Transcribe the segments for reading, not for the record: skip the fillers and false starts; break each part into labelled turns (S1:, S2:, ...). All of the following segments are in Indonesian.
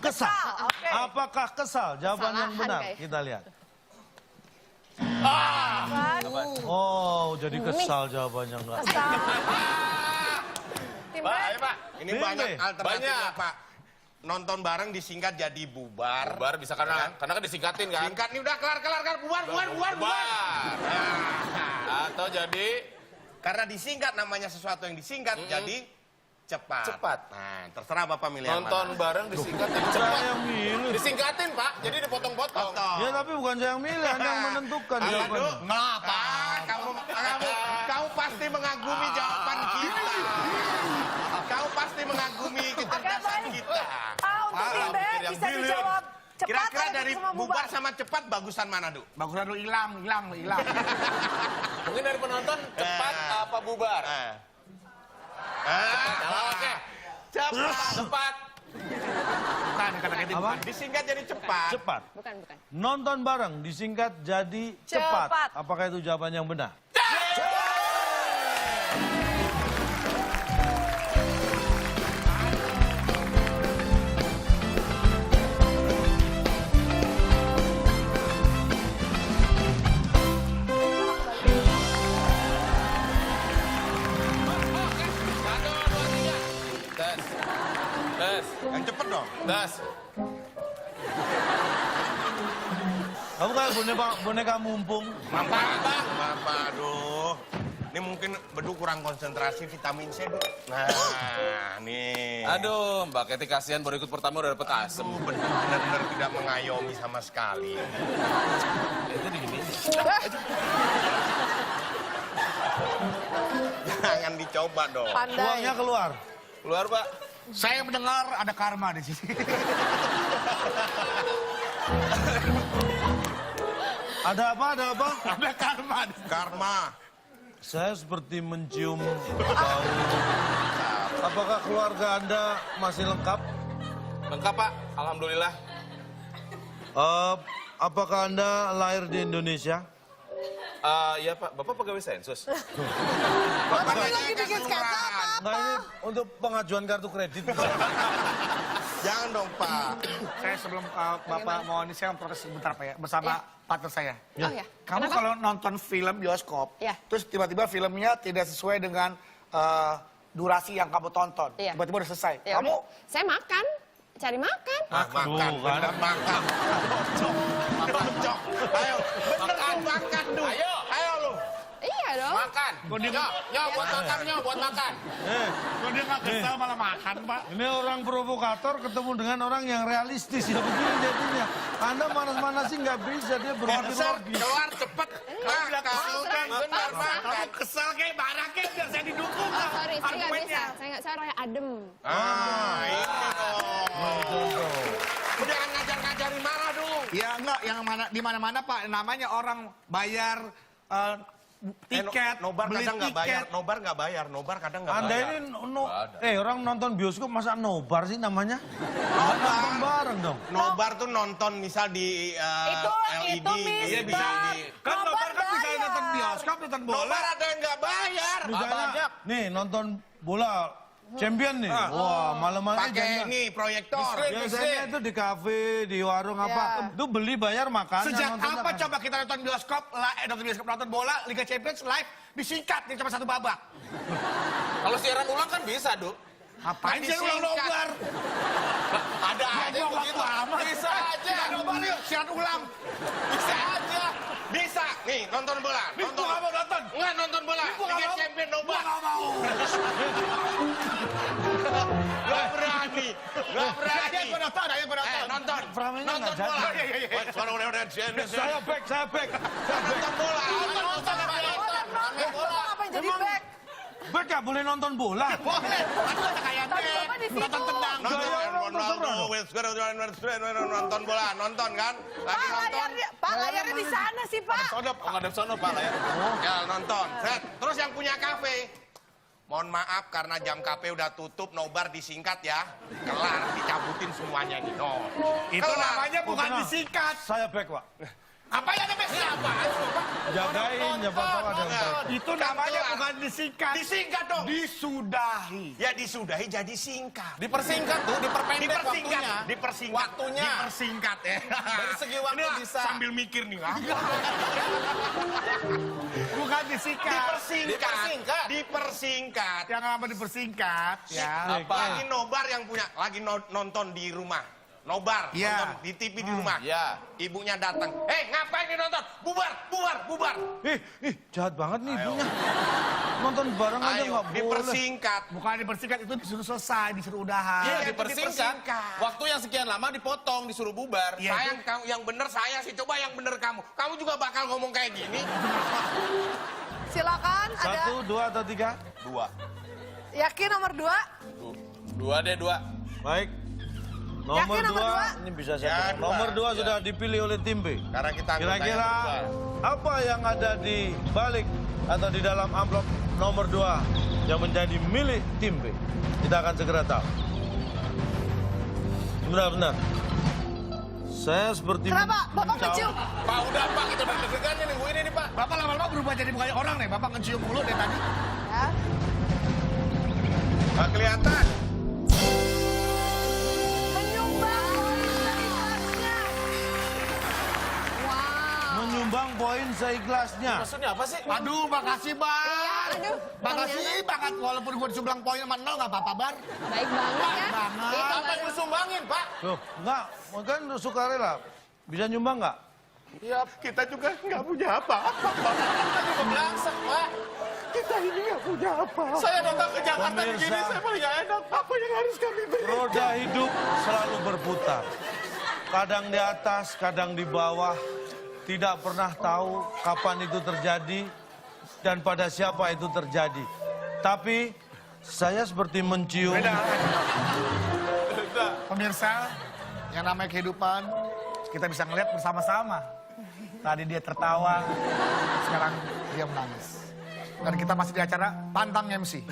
S1: Kesal.
S2: Oke.
S1: Apakah kesal? Jawaban yang
S3: Kesalahan,
S1: benar.
S3: guys.
S1: Kita lihat.
S2: Kan?
S1: Oh, jadi kesal jawabannya enggak.
S2: Kesal. Tim
S4: Pak,
S2: B.
S4: ayo Pak. Ini
S1: Bimbe.
S4: banyak alternatifnya
S5: Banyak.
S4: Pak. Nonton bareng disingkat jadi bubar.
S5: Bubar bisa karena kan disingkatin kan?
S4: Singkat nih udah kelar. Bubar.
S5: Atau jadi
S4: Karena disingkat namanya sesuatu yang disingkat jadi cepat.
S5: Cepat.
S4: Nah, terserah Bapak milih yang
S5: nonton
S4: mana.
S5: bareng disingkat jadi
S1: Saya
S5: cepat.
S1: yang milih.
S5: Disingkatin Pak, jadi dipotong-potong.
S1: Ya tapi bukan saya yang milih, Anda yang menentukan jawabannya.
S4: Ngapa? Kamu pasti mengagumi jawaban kita. Kau pasti mengagumi kecerdasan
S2: baik.
S4: kita.
S2: Untuk tim B
S5: mikir yang
S2: bisa
S5: bilir.
S2: dijawab cepat
S4: Kira-kira
S2: atau
S4: dari
S2: semua
S4: bubar sama cepat bagusan mana, Du?
S6: Bagusan lu hilang.
S5: Mungkin dari penonton cepat apa bubar? Oke. Cepat.
S6: Bukan, kata-kata
S1: Apa?
S4: Disingkat jadi cepat.
S1: Cepat.
S3: Bukan.
S1: Nonton bareng disingkat jadi
S2: Cepat.
S1: cepat. Apakah itu jawaban yang benar?
S5: Tes. Tes.
S4: Yang cepet dong.
S5: Tes.
S1: Kamu kayak boneka mumpung.
S4: Bapak, aduh. Ini mungkin Bedu kurang konsentrasi vitamin C, Du. Nah, nih.
S5: Aduh, Mbak Kety kasihan baru ikut pertama udah dapet asem.
S4: Benar-benar tidak mengayomi sama sekali. Jangan dicoba dong.
S2: Pandai.
S1: Uangnya keluar.
S5: Keluar Pak.
S6: Saya mendengar ada karma di sini.
S1: Ada apa?
S6: Ada karma.
S4: Karma.
S1: Saya seperti mencium bau. Apakah keluarga Anda masih lengkap?
S5: Lengkap Pak, alhamdulillah.
S1: Apakah Anda lahir di Indonesia?
S5: Iya Pak, Bapak pegawai sensus.
S2: Bapak lagi bikin sketsa apa?
S1: Nah ini untuk pengajuan kartu kredit.
S4: Jangan dong, Pak.
S6: Saya sebelum Bapak mau ini saya protes sebentar Pak ya, bersama partner saya.
S3: Oh ya.
S6: Kamu
S3: Kenapa?
S6: kalau nonton film bioskop,
S3: Ya.
S6: terus tiba-tiba filmnya tidak sesuai dengan durasi yang kamu tonton.
S3: Iya.
S6: Tiba-tiba udah selesai.
S3: Ya
S6: Kamu
S3: udah. Saya makan, cari makan.
S4: Makan, bener makan. Cocok. Ayo, bener tuh makan, Du. Ayo lu.
S3: Iya dong.
S5: Makan. Nyok, buat makan, nyok, buat makan.
S6: kok dia nggak kesel malah makan Pak?
S1: Ini orang provokator ketemu dengan orang yang realistis. Ya begini jadinya. Anda manas-manasin nggak bisa, dia berpikir logis.
S4: Keluar cepet. Makan. Bener makan.
S6: Kamu kesel kayak marah kayak biar saya didukung.
S3: Oh sorry, saya nggak
S6: argumennya.
S3: bisa. Saya orangnya adem.
S4: Ini dong. Udah ngajar-ngajarin marah, Du.
S6: Ya enggak, yang mana di mana-mana Pak namanya orang bayar tiket,
S4: Nobar
S6: beli
S4: kadang nggak bayar.
S6: tiket.
S4: Nobar kadang nggak
S1: Anda
S4: bayar.
S1: ini orang nonton bioskop masa nobar sih namanya? Nonton bareng dong.
S4: Nobar tuh nonton misal di LED.
S2: itu
S4: Iya,
S2: bisa.
S6: Kan nobar kan bisa
S2: bayar.
S6: nonton bioskop, nonton bola.
S4: Nobar ada yang nggak bayar.
S1: Misalnya, nih nonton bola champion nih. Wah, malam-malam
S4: Pakai ini proyektor.
S1: biasanya itu di kafe, di warung apa. Itu beli bayar makan.
S6: Sejak apa coba kita nonton bioskop, nonton bola, Liga Champions live disingkat nih cuma satu babak.
S5: Kalau siaran ulang kan bisa, Du.
S6: Ngapain sih ulang
S4: Disingkat.
S6: nobar?
S5: Ada aja yang begitu. Bisa aja.
S6: Kita nobar yuk, siaran ulang.
S5: Bisa aja.
S4: Bisa. Nih, nonton bola.
S6: Gua nggak mau nonton.
S4: Enggak nonton bola.
S6: Gua nggak
S4: Liga
S6: mau.
S4: Champion
S6: Gua
S4: nobar.
S6: nggak mau.
S4: Gak berani. Gak berani.
S6: Ayo gua nonton, ayo gua nonton.
S4: Nonton.
S1: Framenya
S4: Nonton
S1: nggak
S4: bola.
S1: jadi.
S4: Saya
S1: Saya back.
S4: nonton bola.
S2: Nonton apa yang jadi back?
S1: Back nggak boleh nonton bola.
S6: Boleh. Itu ada kayak
S2: Tadi Bapak di situ.
S6: nonton tendang.
S4: Nonton bola, nonton kan? Lagi nonton.
S2: Pak layarnya di sana sih Pak.
S5: Sono, pengadap sono Pak layar.
S4: Ya nonton. Set. Terus yang punya kafe. Mohon maaf karena jam kafe udah tutup, nobar disingkat ya. Kelar, dicabutin semuanya nih. No.
S6: Itu
S4: Kelar.
S6: namanya bukan
S1: Tenang.
S6: disingkat.
S1: Saya back, Pak.
S6: Apa ya namanya? Ini apaan?
S1: Jagain, siapa tahu ada yang baik.
S6: Itu namanya bukan disingkat.
S4: Disingkat dong.
S6: Disudahi.
S4: Ya disudahi jadi singkat.
S5: Dipersingkat tuh, diperpendek
S4: Dipersingkat,
S5: waktunya.
S4: dipersingkat.
S5: Waktunya.
S4: Dipersingkat ya.
S5: Dari segi waktu
S4: Inilah,
S5: bisa.
S4: sambil mikir nih.
S6: Bukan disingkat.
S5: Dipersingkat.
S4: Dipersingkat.
S6: Yang nama dipersingkat ya.
S5: Apa?
S4: Lagi nobar yang punya, lagi nonton di rumah. Nobar,
S6: Iya.
S4: nonton di TV di rumah.
S5: Iya.
S4: Ibunya datang. Ngapain nih nonton? Bubar, bubar, bubar.
S1: Jahat banget nih ibunya. Nonton bareng aja
S4: Ayo,
S1: nggak boleh.
S4: dipersingkat.
S6: Bukan dipersingkat, itu disuruh selesai, disuruh udahan.
S5: Iya,
S4: itu
S5: dipersingkat.
S4: dipersingkat.
S5: Waktu yang sekian lama dipotong, disuruh bubar.
S6: Iya.
S4: Sayang kamu yang bener saya sih. Coba yang bener kamu. Kamu juga bakal ngomong kayak gini.
S2: Silakan, ada
S1: 1, 2 atau 3?
S5: 2.
S2: yakin nomor 2?
S5: 2 deh, 2.
S1: Baik. Nomor
S2: Yakin nomor
S1: 2,
S2: dua?
S1: ini bisa
S4: Ya,
S1: saya.
S4: dua.
S1: Nomor 2
S5: Ya.
S1: sudah dipilih oleh tim B.
S4: Karena kita anggotanya
S1: Kira-kira
S4: berdua.
S1: apa yang ada di balik atau di dalam amplop nomor 2 yang menjadi milik tim B? Kita akan segera tahu. Benar-benar. Saya seperti
S2: Kenapa? Bapak
S1: mencau-
S2: kecium?
S5: Pak, udah Pak, kita deg-degan nih nungguin ini Pak.
S6: Bapak lama-lama berubah jadi bukan orang nih. Bapak ngecium mulu dari tadi.
S2: Ya.
S4: Nggak kelihatan.
S2: Menyumbang poin seikhlasnya.
S3: Wow.
S1: menyumbang poin seikhlasnya.
S5: Maksudnya apa sih?
S6: Aduh, makasih Bar.
S3: Aduh,
S6: Makasih banget. Walaupun gue disumbang poin sama 0 nggak apa-apa Bar.
S3: Baik banget ya.
S6: banget.
S3: Itu
S5: Apa yang disumbangin Pak?
S1: Loh, enggak, kan sukarela. Bisa nyumbang nggak?
S5: Ya,
S4: Kita juga nggak punya apa-apa.
S5: kita juga belangsak Pak.
S4: Kita ini nggak punya apa.
S5: Saya datang ke Jakarta
S1: Pemirsa.
S5: begini, saya paling nggak enak. Apa yang harus kami beri?
S1: Roda hidup selalu berputar. Kadang di atas, kadang di bawah. Tidak pernah tahu kapan itu terjadi dan pada siapa itu terjadi. Tapi saya seperti mencium
S6: Pemirsa, yang namanya kehidupan, kita bisa ngeliat bersama-sama. Tadi dia tertawa, sekarang dia menangis. Dan kita masih di acara Pantang MC.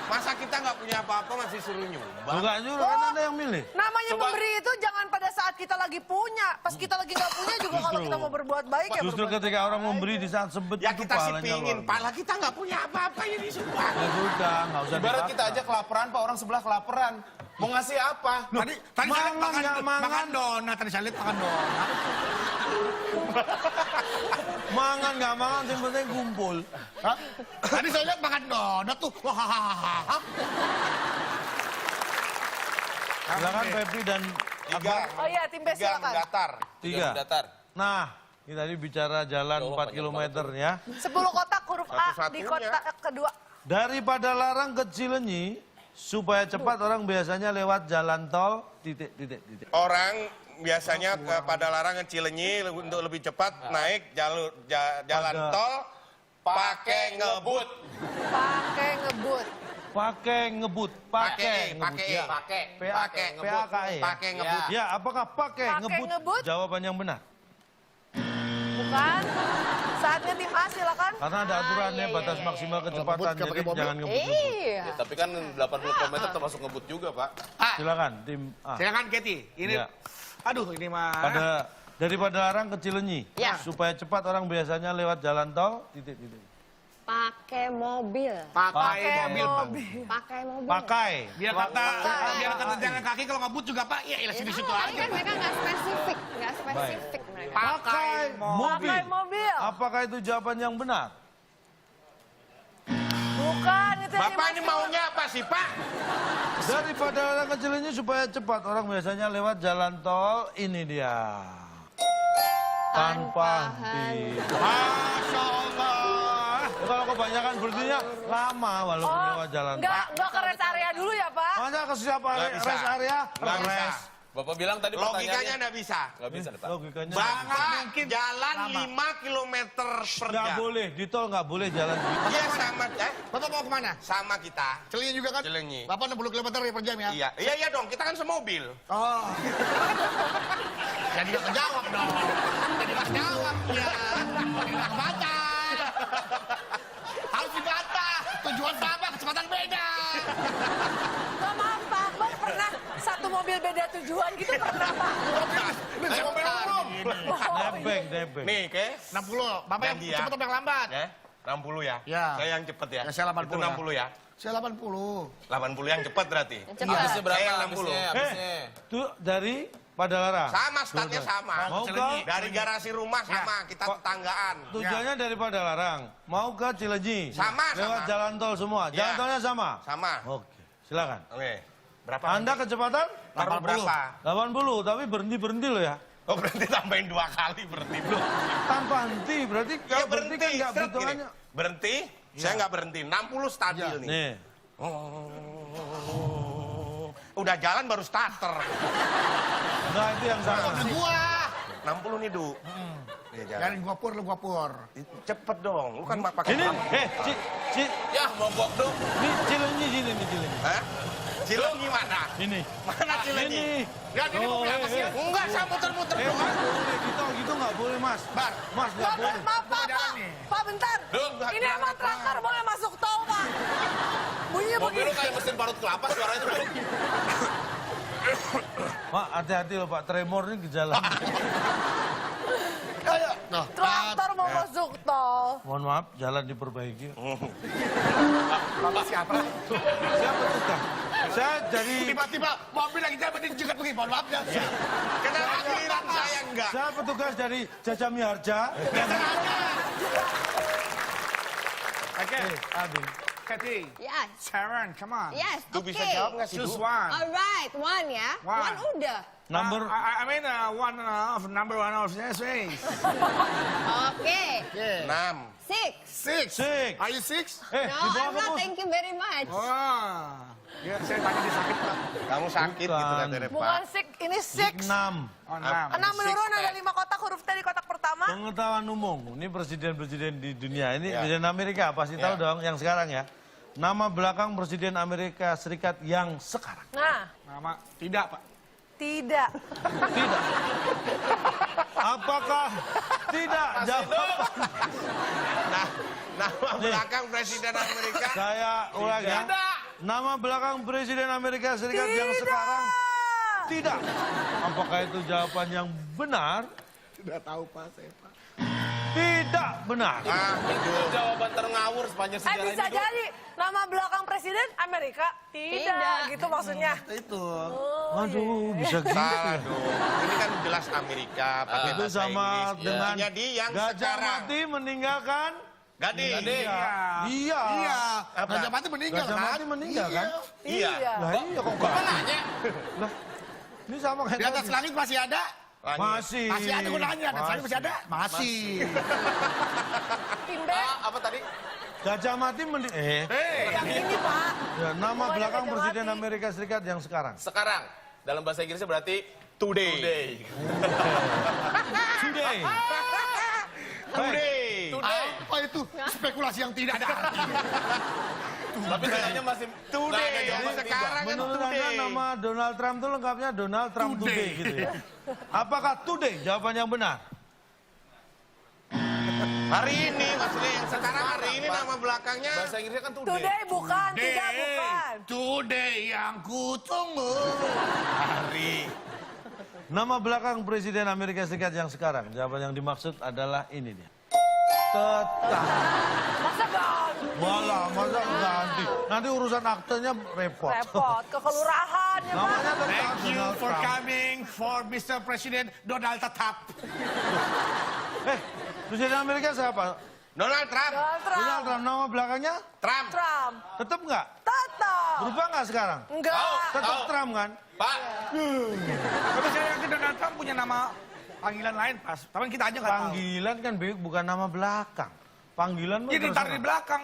S4: Masa kita nggak punya apa-apa masih suruh nyumbang?
S1: Bukan juga, kan ada yang milih.
S2: Namanya
S5: Coba.
S2: memberi itu jangan pada saat kita lagi punya. Pas kita lagi nggak punya juga kalau kita mau berbuat baik ya
S1: Justru
S2: berbuat
S1: ketika
S2: baik.
S1: orang memberi di saat sempit
S4: Ya
S1: itu
S4: kita sih
S1: pahalanya
S4: pingin,
S1: luar
S4: pala kita nggak punya apa-apa ya disumbang.
S1: biasa. Ya sudah, nggak usah
S5: Ibarat
S1: dipaksa.
S5: kita aja kelaparan Pak, orang sebelah kelaparan. Mau ngasih apa?
S6: Tadi saya lihat
S1: mangan nggak mangan?
S6: makan donat. Tadi saya lihat makan donat.
S1: Mangan nggak mangan, yang penting kumpul.
S6: Hah? Tadi saya lihat makan donat tuh. Wah,
S1: Silakan Pepi dan
S4: Tiga.
S2: Oh iya, tim B
S4: Tiga
S2: silakan.
S4: mendatar.
S1: Tiga.
S5: Datar.
S1: Nah, kita tadi bicara jalan 4 km ya.
S2: 10 kotak huruf A di
S4: Satu-satunya.
S2: kotak kedua.
S1: Daripada Larang ke Cilenyi, supaya cepat orang biasanya lewat jalan tol, titik.
S4: Orang biasanya pada larangan Cilenyi untuk lebih cepat naik jalan
S1: Pada-
S4: tol pakai ngebut.
S2: Pakai ngebut.
S1: Pakai ngebut, pakai ngebut. Ya.
S5: Pakai.
S4: Pakai ngebut.
S1: PAKE ya?
S4: Pakai ngebut.
S1: Ya, apakah pakai
S2: Pakai
S1: ngebut?
S2: ngebut?
S1: Jawaban yang benar.
S2: Bukan. Saatnya tim A silakan.
S1: Karena ada aturannya
S3: iya,
S1: batas
S3: iya,
S1: maksimal
S6: ngebut,
S1: kecepatan,
S6: nggak
S1: jadi
S6: pakai mobil.
S1: jangan ngebut.
S3: Iya.
S5: Ya, tapi kan 80 km termasuk ngebut juga Pak.
S1: Silakan tim A.
S6: Silakan Keti. Ini,
S1: Ya.
S6: aduh ini mah.
S1: Daripada Larang ke Cilenyi,
S3: Ya.
S1: supaya cepat orang biasanya lewat jalan tol, titik.
S3: Pakai mobil.
S6: Pakai mobil. Pak.
S3: Pakai mobil.
S1: Pakai.
S6: Biar kata jalan kaki kalau ngebut juga Pak. Ya ilah situ situ
S3: Tadi
S6: aja.
S3: kan mereka nggak spesifik. Nggak spesifik mereka.
S1: Pakai mobil.
S2: Pakai mobil.
S1: Apakah itu jawaban yang benar?
S2: Bukan itu yang
S4: Bapak ini
S2: dimaksud.
S4: maunya apa sih Pak?
S1: Daripada orang kecil ini supaya cepat orang biasanya lewat jalan tol, ini dia. Tanpa henti.
S6: Masya Allah.
S1: Kalau kebanyakan berhentinya lama walaupun lewat jalan tol.
S2: Enggak ke rest area dulu ya Pak?
S1: Masa ke siapa
S4: Nggak bisa.
S1: rest area?
S4: Nggak bisa.
S1: Rest.
S5: Bapak bilang tadi
S4: Logikanya
S5: pertanyaannya.
S4: nggak bisa.
S5: Nggak bisa Pak.
S1: Logikanya.
S4: Bapak jalan 5 km per
S1: Nggak
S4: jam.
S1: boleh, di tol nggak boleh jalan gitu.
S4: Iya sama,
S6: Bapak mau kemana?
S4: sama kita.
S6: Cilenyi juga kan?
S4: Cilenyi.
S6: Bapak 60 km per jam ya?
S4: Iya dong, kita kan semobil.
S6: Oh. Jadi nggak kejawab dong. Jadi nggak kejawab ya. Jadi nggak kebaca. Harus dibantah. Tujuan sama, kecepatan beda.
S2: Nggak maaf Pak, Bang pernah satu mobil beda tujuan gitu pernah Pak?
S6: Ini mobil umum.
S1: Nebeng.
S4: Nih, oke.
S6: 60. Bapak yang
S4: Janji ya.
S6: cepet apa yang lambat?
S4: Ya, 60 ya.
S6: Ya.
S4: Saya yang cepet ya.
S6: Ya, saya 80
S4: Itu 60 ya.
S6: Saya 80.
S4: 80 yang cepet berarti.
S3: Cepat.
S5: Habisnya berapa?
S4: Saya 60.
S5: Habisnya.
S1: Tuh dari Padalarang.
S4: Sama, startnya sama.
S1: Mau ke?
S4: Dari garasi rumah sama, kita tetanggaan.
S1: Tujuannya dari Padalarang. Mau ke Cileunyi.
S4: Sama,
S1: Lewat
S4: sama.
S1: jalan tol semua. Jalan
S4: Ya.
S1: tolnya sama.
S4: Sama.
S1: Oke, silakan.
S4: Oke. Berapa?
S1: Anda kecepatan
S4: taruh berapa?
S1: 80, tapi berhenti loh ya.
S4: Oh, berarti tambahin 2 kali berhenti dulu.
S1: Tanpa henti, berarti
S4: Ya
S1: kalau
S4: berhenti,
S1: kan nggak
S4: seret gini.
S1: hitungannya.
S4: Berhenti, saya nggak berhenti. 60 stabil nih.
S1: Nih,
S4: Udah jalan baru starter.
S1: nah itu yang salah.
S6: Gua.
S4: 60 nih, Du. Nih, jalan.
S6: Jangan gua pur, lu gua pur.
S4: Cepet dong, lu kan pakai
S1: Ini,
S4: pram.
S5: Ya, mogok dong.
S1: ini Cileunyi sini nih Cileunyi.
S4: Hah? Cileunyi mana?
S1: Ini.
S4: Mana Cileunyi?
S1: Ini.
S6: Ya, ini mau beli apa sih?
S4: Enggak, saya muter-muter dong.
S1: Mas, boleh gitu nggak boleh mas.
S6: Bar.
S1: Mas nggak boleh.
S2: Maaf, Pak.
S6: jalan nih.
S2: Pak, bentar. Ini emang traktor boleh masuk tol, Pak. Bunyinya
S5: Mobil
S2: begini.
S5: lu kayak mesin parut kelapa suaranya tuh.
S1: Pak, hati-hati loh Pak, tremor ini gejala.
S6: Ayo. Noh.
S2: Traktor mau masuk tol.
S1: Mohon maaf, jalan diperbaiki.
S6: Bapak siapa?
S1: Siapa tuh Kang? Saya jadi...
S6: Tiba-tiba mobil lagi jalan jegat begini. Mohon maaf ya.
S4: Kenapa giliran saya enggak?
S1: Saya petugas dari Jajami Harja.
S6: Oke.
S1: Adi.
S6: Kathy.
S3: Yes.
S6: Sharon, come on.
S3: Yes.
S4: Du
S3: Oke.
S4: bisa jawab nggak sih,
S6: Choose
S4: Du?
S6: one.
S3: Alright, one ya.
S6: One.
S3: One udah.
S1: Number...
S6: I mean number one of yes, yes.
S3: Oke.
S6: Yeah.
S4: 6.
S3: Six.
S6: Six.
S1: Six.
S6: Are you six?
S1: Eh,
S3: No,
S1: dibawa
S3: I'm
S1: ke
S3: not.
S1: bos.
S3: Thank you very much.
S6: Oh. Ya, saya tanya dia sakit, Pak.
S4: Kamu sakit gitu
S1: Bukan.
S4: katanya, Pak.
S2: Bukan six, ini six.
S1: 6.
S6: Oh, enam.
S2: 6 menurun ada 5 kotak huruf T di kotak pertama.
S1: Pengetahuan umum. Ini presiden-presiden di dunia. Ini
S4: Ya.
S1: presiden Amerika, pasti tahu
S4: Ya.
S1: dong yang sekarang ya. Nama belakang presiden Amerika Serikat yang sekarang.
S2: Nah,
S6: Nama tidak, Pak.
S2: tidak.
S1: Tidak. Apakah tidak? Jawaban.
S4: Nah, nama
S1: Nih.
S4: belakang Presiden Amerika.
S1: Saya ulang ya. Nama belakang presiden Amerika Serikat yang sekarang tidak. Apakah itu jawaban yang benar?
S6: Tidak tahu, Pak, saya, Pak.
S1: Tidak benar.
S5: Itu jawaban terngawur sepanjang sejarah
S2: Bisa
S5: ini. Du.
S2: jadi nama belakang presiden Amerika tidak,
S3: Tidak.
S2: gitu maksudnya.
S6: Itu.
S1: Aduh, bisa gitu.
S4: Salah
S1: ya.
S4: dong. Ini kan jelas Amerika pakai
S1: Itu
S4: bahasa
S1: sama
S4: Inggris.
S1: dengan
S4: Intinya di yang
S1: Gajah
S4: sekarang.
S1: Mati meninggalkan.
S4: Gading.
S1: Iya. Iya.
S6: Iya.
S4: Apa?
S6: Raja Mati meninggal,
S1: Gajah
S6: kan?
S1: Mati meninggal kan?
S4: Iya.
S1: Lah iya kok enggak?
S6: Nanya.
S1: Lah, ini sama kayak
S6: Di atas
S1: tadi.
S6: langit masih ada?
S4: Langit.
S1: Masih.
S6: Masih ada, gue nanya. Di atas langit masih ada? Masih.
S2: Timbe,
S5: Apa tadi?
S1: Gajah Mati
S2: yang ini Pak.
S1: ya, nama
S2: Bukan
S1: belakang
S2: Gajah
S1: presiden
S2: Mati.
S1: Amerika Serikat yang sekarang.
S5: Sekarang. Dalam bahasa Inggrisnya berarti
S4: Today.
S5: today.
S1: Today.
S4: Today.
S6: Apa itu? Spekulasi yang tidak ada arti.
S5: Tapi kayaknya masih
S4: Today.
S5: nggak ada jawaban
S4: Jadi sekarang kan
S1: Menurut Anda
S4: today.
S1: nama Donald Trump itu lengkapnya Donald Trump Today, gitu ya. Apakah Today jawaban yang benar?
S4: Hari ini maksudnya yang sekarang hari ini nama belakangnya.
S5: bahasa Inggrisnya kan today.
S2: Today bukan, tidak bukan.
S6: Today yang kutunggu.
S4: Hari.
S1: Nama belakang presiden Amerika Serikat yang sekarang. Jawaban yang dimaksud adalah ini dia. Tetap.
S2: Masa ganti?
S1: Walah, masa ganti? Nanti urusan aktenya repot.
S2: Repot, ke kelurahan ya Pak.
S1: Namanya tetap
S6: Thank you
S1: Donald
S6: for
S1: Trump.
S6: coming for Mr. President Donald Tetap.
S1: Presiden Amerika siapa?
S4: Donald Trump.
S2: Donald Trump.
S1: Donald Trump. Nama belakangnya
S4: Trump.
S2: Trump.
S1: tetap nggak?
S2: Tetap.
S1: Berubah nggak sekarang?
S2: Enggak.
S1: Tetap Trump kan?
S5: Pak,
S6: Tapi saya yakin Donald Trump punya nama panggilan lain, Pas. Tapi kita aja nggak tahu.
S1: Panggilan kan bukan nama belakang. Panggilan mah
S6: Jadi
S1: terserah.
S6: taruh di belakang.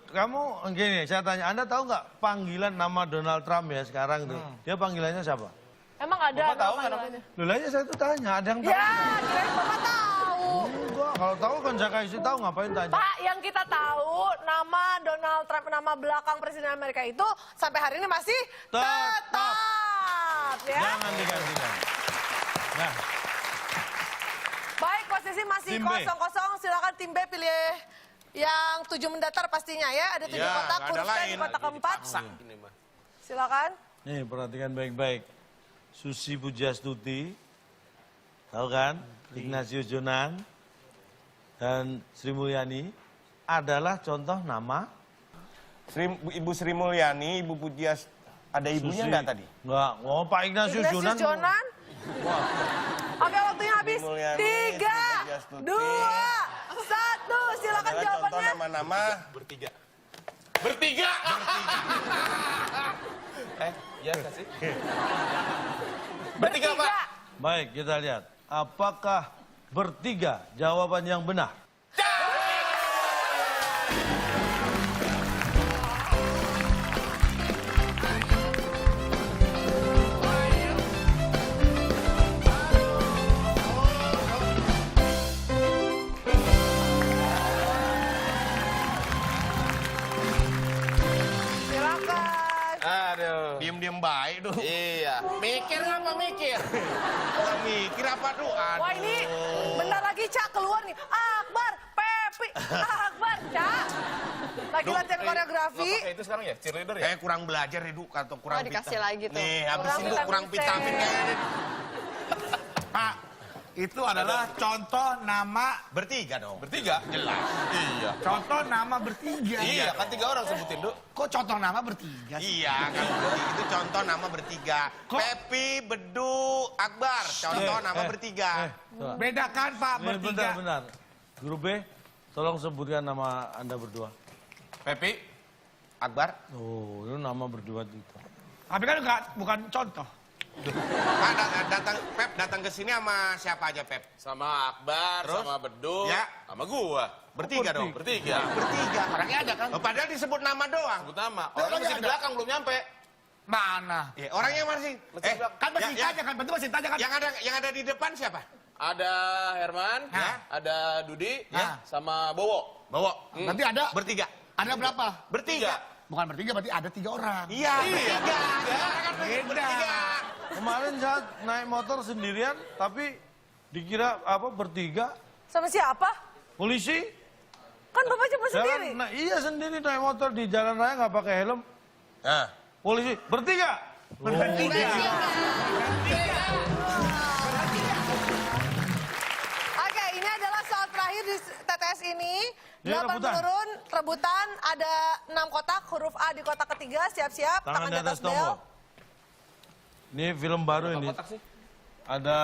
S1: Kamu gini, saya tanya, Anda tahu nggak panggilan nama Donald Trump ya sekarang tuh? Dia panggilannya siapa?
S2: Emang ada
S5: Bapak tahu
S2: nama
S5: nggak
S2: lainnya?
S1: Loh lah ya saya tuh tanya, ada yang tahu?
S2: Ya, kirain Bapak tahu.
S1: Enggak, kalau tahu kan saya kasih tahu ngapain tanya?
S2: Pak, yang kita tahu nama Donald Trump, nama belakang Presiden Amerika itu sampai hari ini masih
S1: Tetap.
S2: tetap. Ya.
S1: Jangan digantikan. Nah,
S2: Baik, posisi masih
S1: Tim B.
S2: kosong-kosong. Silakan tim B pilih yang 7 mendatar pastinya ya. Ada 7
S4: Ya,
S2: kotak,
S4: nggak ada
S2: huruf T di
S4: lain.
S2: kotak keempat.
S5: ini mah.
S2: Silakan.
S1: nih perhatikan baik-baik. Susi Pujastuti, tahu kan? Ignatius Jonan dan Sri Mulyani adalah contoh nama
S4: Ibu Sri Mulyani, Ibu Pujias, ada ibunya
S1: Susi.
S4: nggak tadi?
S1: Nggak, oh Pak Ignatius Jonan.
S2: Jonan. Oke, waktunya habis.
S4: Mulyani,
S2: 3, 2, 1. Silakan
S4: Adalah contoh
S2: jawabannya.
S4: nama-nama
S5: Bertiga. Iya nggak sih? Bertiga, Pak.
S1: Baik, kita lihat. Apakah bertiga jawaban yang benar?
S2: Silakan.
S5: Aduh.
S4: diem-diem baik tuh.
S5: Iya. Mikir apa mikir?
S4: Orang mikir apa tuh? Aduh.
S2: Wah, ini bentar lagi Cak keluar nih. Akbar, Pepi, Akbar, Cak. Lagi latihan koreografi.
S5: Nggak pakai itu sekarang ya? Cheerleader ya?
S4: Kayak kurang belajar nih, Duk, atau kurang
S3: Oh, dikasih lagi tuh.
S4: Nih, habis
S2: Kurang
S4: itu
S2: vitamin
S4: kurang
S2: C.
S4: vitamin kayaknya.
S6: Pak, itu adalah contoh nama,
S4: Bertiga dong.
S5: Bertiga?
S4: Jelas.
S5: Iya.
S6: contoh nama bertiga.
S5: Iya, kan 3 orang sebutin, Duk.
S6: Kok contoh nama bertiga sih?
S4: Iya, kan itu contoh nama bertiga.
S6: Kok-
S4: Pepi, Bedu, Akbar. Contoh nama bertiga.
S1: Coba.
S6: Bedakan Pak,
S1: Ini
S6: bertiga.
S1: bentar. Grup B, tolong sebutkan nama Anda berdua.
S5: Pepi,
S4: Akbar.
S1: Oh, itu nama berdua itu.
S6: Tapi kan enggak, bukan contoh.
S4: Pak, Pep datang ke sini sama siapa aja, Pep?
S5: sama Akbar,
S4: Terus?
S5: sama Bedul,
S4: Ya.
S5: sama gua.
S4: Bertiga dong.
S5: Bertiga.
S4: Bertiga.
S6: Orangnya ada kan?
S4: Oh, padahal disebut nama doang.
S5: Sebut nama. Orang masih di belakang belum nyampe.
S6: Mana?
S4: Ya, orangnya masih.
S5: Masih di belakang.
S6: Kan masih
S4: ya,
S6: tanya kan, betul masih tanya kan?
S4: yang ada di depan siapa?
S5: Ada Herman,
S6: Ya.
S5: ada Dudi,
S6: Ya.
S5: sama Bowo.
S4: Bawa.
S6: Berarti ada,
S4: Bertiga.
S6: ada berapa?
S4: Bertiga.
S6: Bukan bertiga, berarti ada 3 orang.
S4: Iya, bertiga. Kan
S6: Beda.
S4: bertiga.
S1: Kemarin saat naik motor sendirian, tapi dikira apa bertiga,
S2: Sama siapa?
S1: polisi.
S2: Kan Bapak cuma sendiri.
S1: Nah, iya sendiri naik motor di jalan raya nggak pakai helm.
S4: Nah,
S1: Polisi bertiga.
S2: Oke, ini adalah soal terakhir di TTS ini.
S1: Ini
S2: 8
S1: rebutan.
S2: menurun, rebutan. Ada 6 kotak, huruf A di kotak ketiga. Siap-siap,
S1: Tangan di atas
S2: bel.
S1: tombol. Ini film baru ini.
S5: Kotak sih.
S1: Ada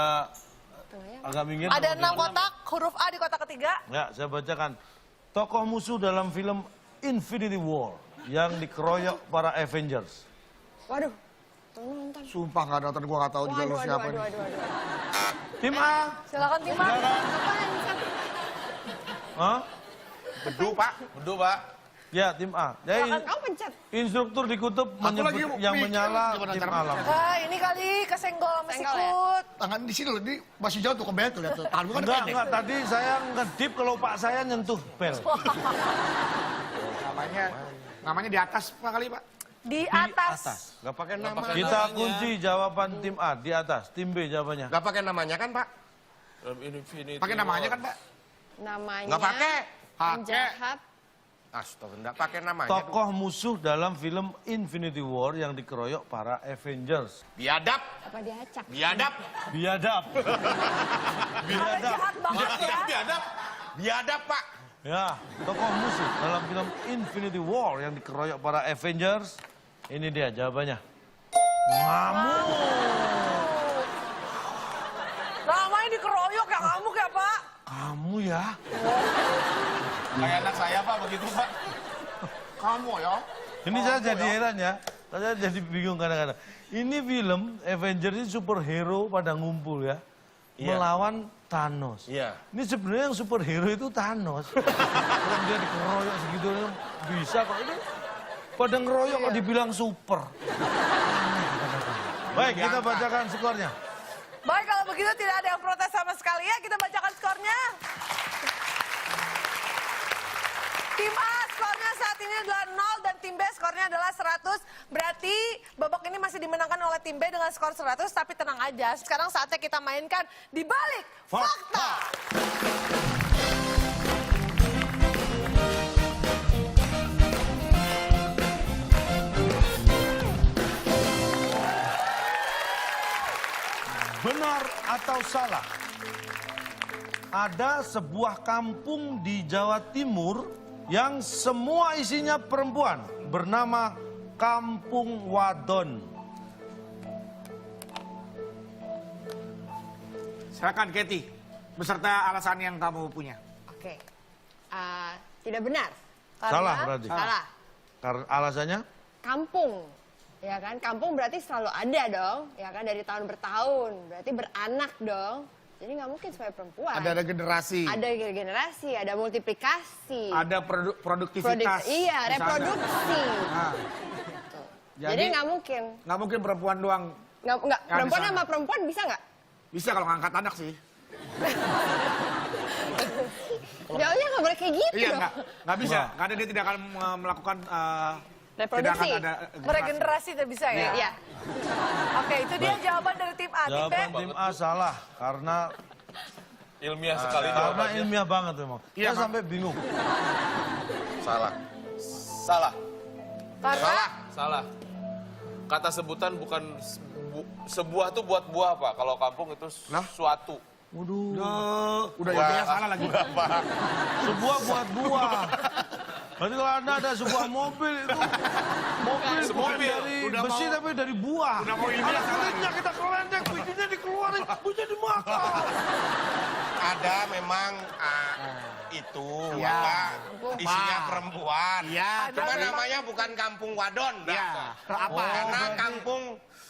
S1: agak minggir.
S2: Ada 6 kotak, huruf A di kotak ketiga.
S1: Ya, saya bacakan. Tokoh musuh dalam film Infinity War yang dikeroyok para Avengers.
S3: Waduh. Tolong nonton.
S6: Sumpah nggak nonton, gua nggak tahu juga lu siapa nih.
S1: Tim A.
S2: Silakan tim A.
S1: Hah?
S4: Bedu, Pak.
S5: Bedu, Pak.
S1: Ya, tim A. Jadi
S3: Kamu pencet.
S1: instruktur di kutub menyebut
S6: lagi
S1: yang
S6: mikir
S1: menyala
S6: gimana
S1: tim
S6: cara
S1: alam.
S2: Ini kali kesenggol sama
S3: Senggol ya?
S2: sikut.
S6: Tangan di sini loh, ini masih jauh tuh ke bel tuh, lihat tuh. Tangan gua kan pendek.
S1: Enggak, tadi saya ngedip kalau Pak saya nyentuh bel.
S6: Namanya di atas Pak kali Pak.
S2: Di atas.
S4: Gak pakai nama.
S1: Kita kunci jawaban tim A di atas, tim B jawabannya.
S4: Gak pakai namanya kan, Pak?
S5: Dalam Infinity
S6: Pakai namanya kan Pak?
S3: Namanya.
S4: Gak pakai.
S3: Penjahat.
S4: Astaga, enggak pakai namanya.
S1: Tokoh musuh dalam film Infinity War yang dikeroyok para Avengers.
S4: Biadab.
S3: Apa diacak?
S4: Biadab.
S1: Biadab.
S2: Ada jahat banget ya.
S4: Biadab, Pak.
S1: Ya, tokoh musuh dalam film Infinity War yang dikeroyok para Avengers. Ini dia jawabannya. Ngamuk.
S2: Namanya dikeroyok ya ngamuk ya Pak.
S1: Kamu ya.
S5: Kayak anak saya, Pak, begitu, Pak.
S6: Kamu ya?
S1: Ini saya jadi heran ya. Saya jadi bingung kadang-kadang. Ini film Avengers ini superhero pada ngumpul ya.
S4: Iya.
S1: Melawan Thanos.
S4: Iya.
S1: Ini sebenarnya yang superhero itu Thanos. Kalau dia dikeroyok segitu bisa kok. Ini pada ngeroyok kok dibilang super. Baik, kita bacakan skornya.
S2: Baik, kalau begitu tidak ada yang protes sama sekali ya. Kita bacakan skornya. Tim A skornya saat ini adalah 0 dan tim B skornya adalah 100. Berarti babak ini masih dimenangkan oleh tim B dengan skor 100. Tapi tenang aja, sekarang saatnya kita mainkan Di Balik Fakta.
S1: Benar atau salah? Ada sebuah kampung di Jawa Timur yang semua isinya perempuan bernama Kampung Wadon.
S6: Silakan Katy, beserta alasan yang kamu punya.
S3: Oke. Tidak benar.
S1: Salah berarti.
S3: Salah.
S1: Alasannya?
S3: Kampung. Ya kan? Kampung berarti selalu ada dong. Ya kan? Dari tahun bertahun. Berarti beranak dong. Jadi nggak mungkin sebagai perempuan.
S6: Ada generasi.
S3: Ada generasi, ada multiplikasi.
S6: Ada produktivitas.
S3: Iya,
S6: di sana.
S3: reproduksi.
S6: Nah,
S3: Jadi nggak mungkin.
S6: nggak mungkin perempuan doang.
S3: Nggak,
S6: Yang di
S3: perempuan
S6: sana.
S3: sama perempuan bisa nggak?
S6: Bisa kalau ngangkat anak sih.
S3: Jauhnya nggak boleh kayak gitu
S6: Iya,
S3: dong.
S6: nggak bisa. Karena dia tidak akan melakukan
S3: Reproduksi.
S6: tidak akan ada
S2: Meregenerasi tidak bisa ya?
S3: Iya.
S2: Oke, itu dia jawaban dari tim A. Tim B?
S1: Jawaban tim A salah karena
S5: Ilmiah sekali
S1: karena
S5: jawabannya.
S1: ilmiah banget memang.
S6: Iya,
S1: Saya
S6: Bang.
S1: sampai bingung.
S4: Salah.
S5: Salah.
S2: Karena
S5: Salah. Kata sebutan bukan sebuah tuh buat buah apa? Kalau kampung itu suatu.
S1: Waduh.
S6: udah ilmiah salah lagi.
S1: Sebuah buat buah. Berarti kalau Anda ada sebuah mobil itu mobil bukan
S5: Semobil.
S1: dari
S6: Udah
S1: besi
S6: mau-
S1: tapi dari buah.
S6: udah mau ilmiah
S1: Ada
S6: salah
S1: kulitnya kita kelendek, bijinya dikeluarin, bisa dimakan.
S4: Ada memang itu
S6: Iya.
S4: apa isinya
S6: Wah.
S4: perempuan.
S6: Iya.
S4: Cuma
S2: Ada memang-
S4: namanya bukan kampung wadon.
S6: Iya. Apa?
S4: Karena
S1: berarti-
S4: kampung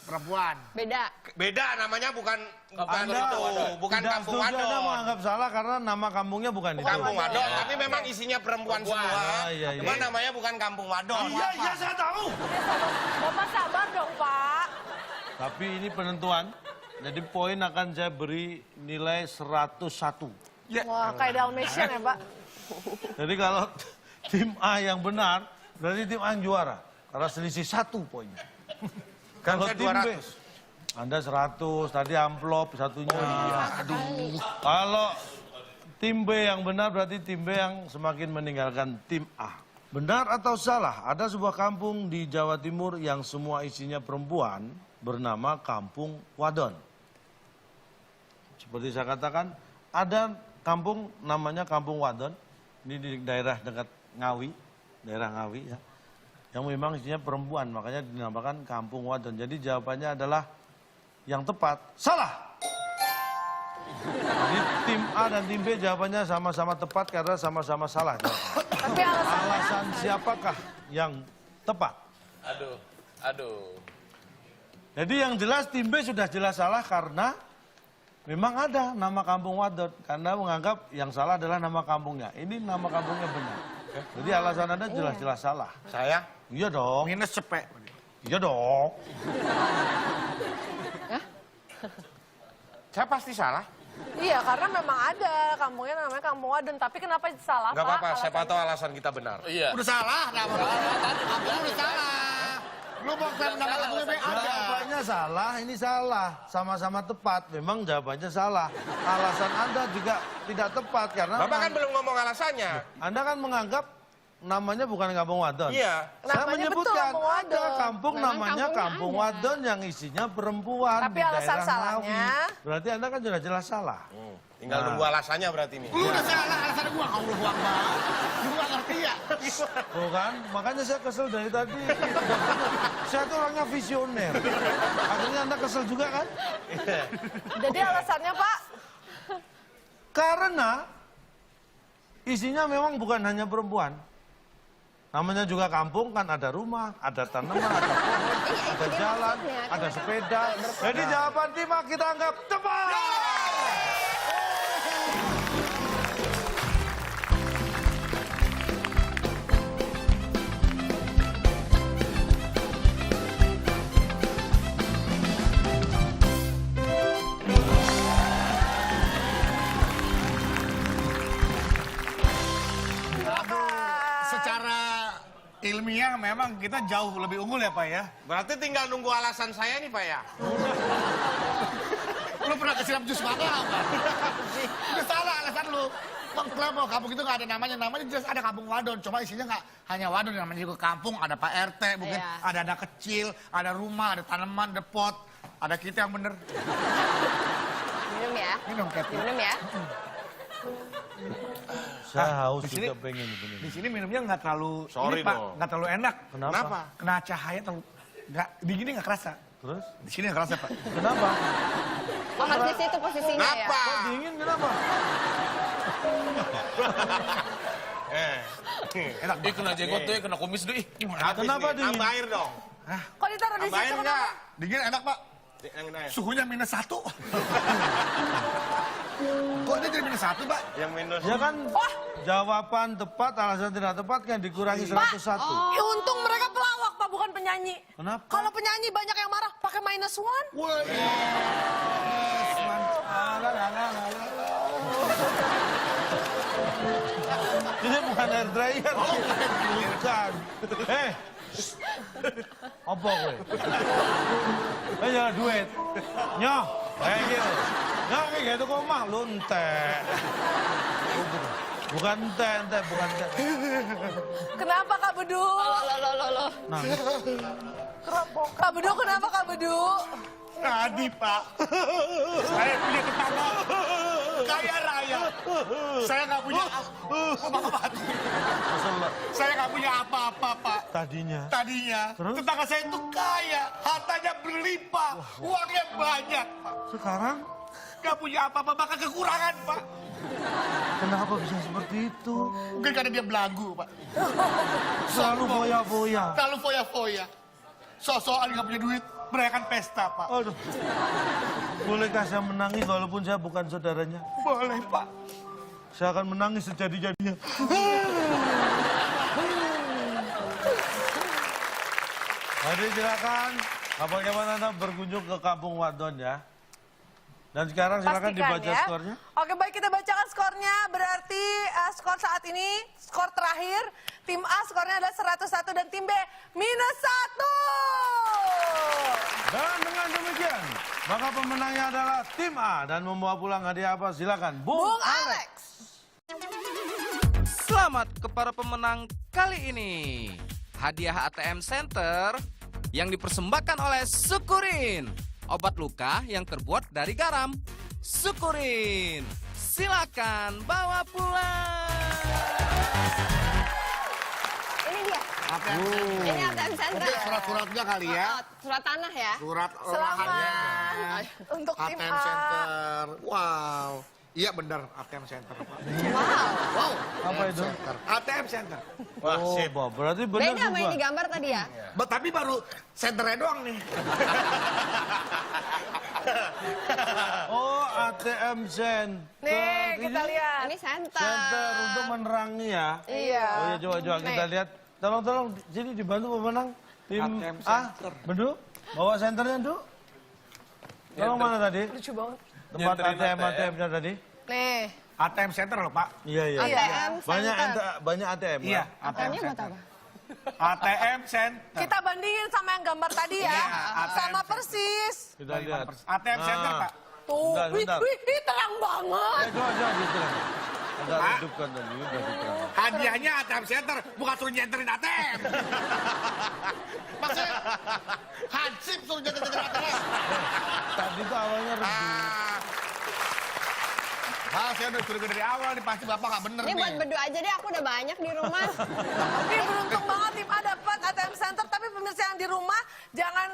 S6: Perempuan.
S3: Beda.
S4: beda namanya bukan
S1: Anda
S4: itu, bukan
S1: tidak
S4: kampung
S1: setuju, Anda
S4: wadon.
S1: menganggap salah karena nama kampungnya bukan itu.
S4: Kampung wadon, tapi memang isinya perempuan semua.
S1: Ah, iya, iya.
S4: Cuma namanya bukan kampung wadon.
S1: Iya, iya saya tahu.
S2: Bapak sabar dong, Pak.
S1: Tapi ini penentuan. Jadi poin akan saya beri nilai 101.
S2: Wah, kayak Dalmatian ya, Pak.
S1: Jadi kalau tim A yang benar, berarti tim A yang juara. Karena selisih 1 poinnya. Kalau
S4: Harusnya
S1: tim B,
S4: 200.
S1: Anda 100, tadi amplop satunya.
S3: Aduh.
S1: Kalau tim B yang benar berarti tim B yang semakin meninggalkan tim A. Benar atau salah, ada sebuah kampung di Jawa Timur yang semua isinya perempuan bernama Kampung Wadon. Seperti saya katakan, ada kampung namanya Kampung Wadon. Ini di daerah dekat Ngawi, daerah Ngawi ya. Yang memang isinya perempuan, makanya dinamakan Kampung Wadon. Jadi jawabannya adalah yang tepat, salah. Jadi tim A dan tim B jawabannya sama-sama tepat karena sama-sama salah jawabannya.
S2: Tapi alasannya
S1: Alasan siapakah yang tepat?
S5: Aduh.
S1: Jadi yang jelas tim B sudah jelas salah karena memang ada nama Kampung Wadon. Karena menganggap yang salah adalah nama kampungnya. Ini nama kampungnya benar. Jadi alasan Anda jelas-jelas salah.
S4: Saya
S1: Iya dong.
S6: Minus cepet.
S1: Iya dong.
S4: saya pasti salah.
S2: iya, karena memang ada kampungnya namanya Kampung Wadon. Tapi kenapa salah,
S4: Enggak
S2: Pak?
S4: apa-apa, siapa
S2: Alasannya?
S4: tahu alasan kita benar.
S5: Iya.
S6: Udah salah, nah, udah salah. Lu mau klaim nama kampungnya B ada.
S1: Jawabannya salah, ini salah. Sama-sama tepat. Memang jawabannya salah. Alasan Anda juga tidak tepat karena
S4: Bapak kan belum ngomong alasannya.
S1: Anda kan menganggap namanya bukan Kampung Wadon.
S4: Iya.
S1: Saya
S2: Namanya
S1: menyebutkan
S2: betul Kampung
S1: ada
S2: Wadon.
S1: kampung
S3: Memang
S1: namanya
S3: kampungnya
S1: Kampung
S3: ada.
S1: Wadon yang isinya perempuan.
S2: Tapi
S1: di
S2: alasan
S1: daerah
S2: salahnya?
S1: Ngawi. Berarti Anda kan sudah jelas salah.
S4: Tinggal
S1: Nah.
S4: nunggu alasannya berarti nih.
S6: Lu udah salah, alasan gua kau lu buang banget. Lu gak ngerti ya?
S1: Tuh kan, makanya saya kesel dari tadi. Saya tuh orangnya visioner. Akhirnya Anda kesel juga kan?
S2: Jadi alasannya, Pak?
S1: Karena isinya memang bukan hanya perempuan. Namanya juga kampung kan ada rumah, ada tanaman, ada pohon, ada jalan, ada sepeda. Jadi jawaban tim A kita anggap tepat.
S6: Secara ilmiah memang kita jauh lebih unggul ya Pak ya.
S4: Berarti tinggal nunggu alasan saya nih Pak ya.
S6: Lu pernah kesilap jus mata apa? Udah salah alasan lu. Bang, kenapa kampung itu nggak ada namanya? Namanya jelas ada Kampung Wadon. Cuma isinya nggak hanya Wadon, namanya juga kampung. Ada Pak RT, mungkin
S3: Iya.
S6: ada anak kecil, ada rumah, ada tanaman, ada pot. Ada kita yang bener.
S3: Minum ya.
S6: Minum Kathy.
S3: Minum ya.
S1: Saya haus
S6: di sini-
S1: juga pengen ini.
S6: Di sini minumnya nggak terlalu,
S5: Sorry
S6: ini, Pak,
S5: dong.
S6: nggak terlalu enak.
S1: Kenapa?
S6: Kena cahaya terlalu, nggak, dinginnya nggak kerasa.
S1: Terus?
S6: Di sini nggak kerasa, Pak.
S1: Kenapa?
S3: Oh, harus di situ posisinya ya.
S4: Kenapa?
S1: Kok dingin kenapa?
S6: Enak,
S5: Ih, kena jenggot tuh, kena kumis tuh. Ih.
S4: Habis
S1: Kenapa
S4: nih,
S1: dingin?
S4: tambah air dong.
S2: Kok ditaruh di
S4: Tambahin
S2: situ
S4: nggak?
S2: kenapa?
S6: Dingin enak, Pak.
S4: Yang air.
S6: Suhunya -1. Kok ini jadi -1, Pak?
S4: Yang minus.
S1: Ya kan jawaban tepat, alasan tidak tepat kan dikurangi 101.
S2: Untung mereka pelawak, Pak, bukan penyanyi.
S1: Kenapa?
S2: Kalau penyanyi banyak yang marah, pakai -1.
S6: Wah, yes, mantap.
S1: Ini bukan air dryer. Bukan. Apa gue? Jangan duit. Nyoh, kayak gitu. Nyoh, kayak gitu kok mah lu entek. Bukan entek, bukan entek.
S2: Kenapa Kak Bedu?
S3: Loh.
S1: Nangis.
S2: Kak Bedu, kenapa Kak Bedu?
S6: Tadi, Pak. Saya punya tetangga kaya raya. Saya nggak punya apa-apa. Saya nggak punya apa-apa, Pak.
S1: Tadinya.
S6: Tadinya,
S1: Terus?
S6: tetangga saya itu kaya, hartanya berlimpah, uangnya banyak, Pak.
S1: Sekarang
S6: Nggak punya apa-apa, bahkan kekurangan, Pak.
S1: kenapa bisa seperti itu?
S6: Mungkin karena dia belagu, Pak.
S1: Selalu foya-foya.
S6: Terlalu foya-foya. So-soan nggak punya duit, merayakan pesta, Pak.
S1: Aduh. Bolehkah saya menangis walaupun saya bukan saudaranya?
S6: Boleh, Pak.
S1: Saya akan menangis sejadi-jadinya. Jadi silakan, kapan-kapan Anda berkunjung ke Kampung Wadon ya. Dan sekarang silakan
S2: Pastikan
S1: dibaca
S2: ya.
S1: skornya.
S2: Oke, baik, kita bacakan skornya. Berarti skor saat ini, skor terakhir, tim A skornya adalah 101 dan tim B -1.
S1: Dan dengan demikian, maka pemenangnya adalah tim A dan membawa pulang hadiah apa? Silakan,
S2: Bung Alex.
S7: Selamat kepada pemenang kali ini. Hadiah ATM Center yang dipersembahkan oleh Sukurin. Obat luka yang terbuat dari garam. Sukurin. Silakan bawa pulang.
S3: Ini dia. Ini ATM Center.
S6: Mungkin surat-suratnya kali ya.
S3: Oh, surat tanah ya.
S6: Surat
S2: Selamat
S6: olahannya.
S2: untuk tim
S6: ATM
S2: A.
S6: Center. Wow. Iya benar, ATM Center, Pak.
S3: Wow.
S1: Apa itu?
S6: ATM Center.
S4: Wah,
S1: Oh,
S4: sip.
S1: Bob, berarti benar
S3: Beda sama yang
S1: juga.
S3: digambar tadi ya.
S6: Tapi baru senternya doang nih.
S1: Oh, ATM Center.
S2: Nih, kita
S1: Ini
S2: lihat.
S3: Ini center.
S1: Center untuk menerangi ya.
S2: Iya.
S1: Oh ya, coba kita lihat. Tolong, sini dibantu pemenang. Tim
S6: ATM
S1: A.
S6: Center.
S1: Bedu, bawa senternya, Du. Tolong mana tadi?
S2: Lucu banget.
S1: Tempat
S5: Nyenterin
S1: ATM-nya tadi.
S2: Nih.
S6: ATM Center loh, Pak.
S1: Iya.
S3: ATM
S1: Banyak
S3: Center.
S1: banyak ATM.
S6: Iya,
S1: Pak.
S6: ATM
S3: ATM-nya buat
S6: Center.
S3: apa?
S6: ATM Center.
S2: Kita bandingin sama yang gambar tadi ya.
S6: Iya, ATM
S2: Sama
S6: Center.
S2: persis.
S1: Kita lihat.
S6: ATM Center,
S1: Nah.
S6: Pak.
S2: Tuh,
S1: Bentar.
S2: wih, terang banget.
S1: Coba diterang. Agak
S6: Pak.
S1: redupkan tadi, udah diterang.
S6: Hadiahnya ATM Center, bukan suruh nyenterin ATM. Maksudnya, hansip suruh nyenterin ATM.
S1: Tadi tuh awalnya redup.
S6: Saya udah curiga dari awal nih, pasti Bapak nggak bener
S3: Ini
S6: nih.
S3: buat Bedu aja deh, aku udah banyak di rumah.
S2: Ini beruntung banget tim A dapat ATM Center. Tapi pemirsa yang di rumah jangan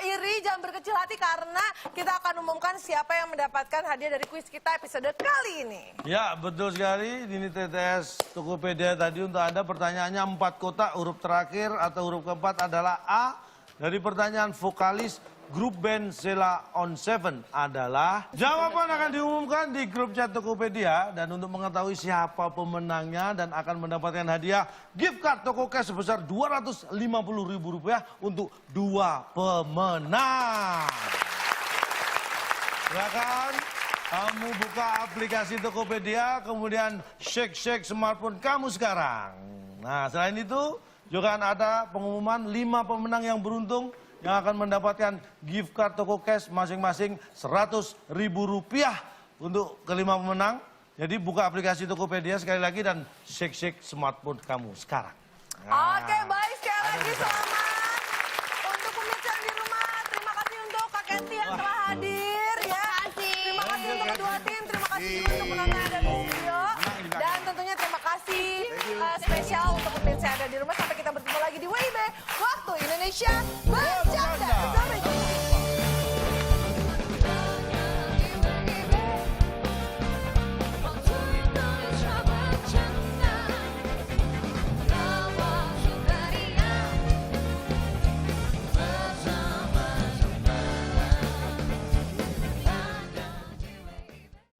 S2: iri, jangan berkecil hati karena kita akan umumkan siapa yang mendapatkan hadiah dari kuis kita episode kali ini.
S1: Ya, betul sekali. Ini TTS Tokopedia tadi untuk Anda pertanyaannya 4 kotak, huruf terakhir atau huruf keempat adalah A. Dari pertanyaan vokalis grup band Sheila on Seven adalah jawaban akan diumumkan di grup chat Tokopedia dan untuk mengetahui siapa pemenangnya dan akan mendapatkan hadiah gift card Toko Cash sebesar Rp250.000 untuk 2 pemenang. Silakan kamu buka aplikasi Tokopedia kemudian shake smartphone kamu sekarang. Nah, selain itu juga ada pengumuman 5 pemenang yang beruntung yang akan mendapatkan gift card Toko Cash masing-masing Rp100.000 untuk kelima pemenang. Jadi buka aplikasi Tokopedia sekali lagi dan shake smartphone kamu sekarang.
S2: Oke, baik, sekali lagi selamat untuk pemirsa yang di rumah. Terima kasih untuk Kak Kenti yang telah hadir ya. Terima kasih untuk kedua tim, terima kasih juga untuk penonton yang ada di studio. spesial untuk pemirsa yang ada di rumah. Sampai kita bertemu lagi di WIB Waktu Indonesia Bercanda.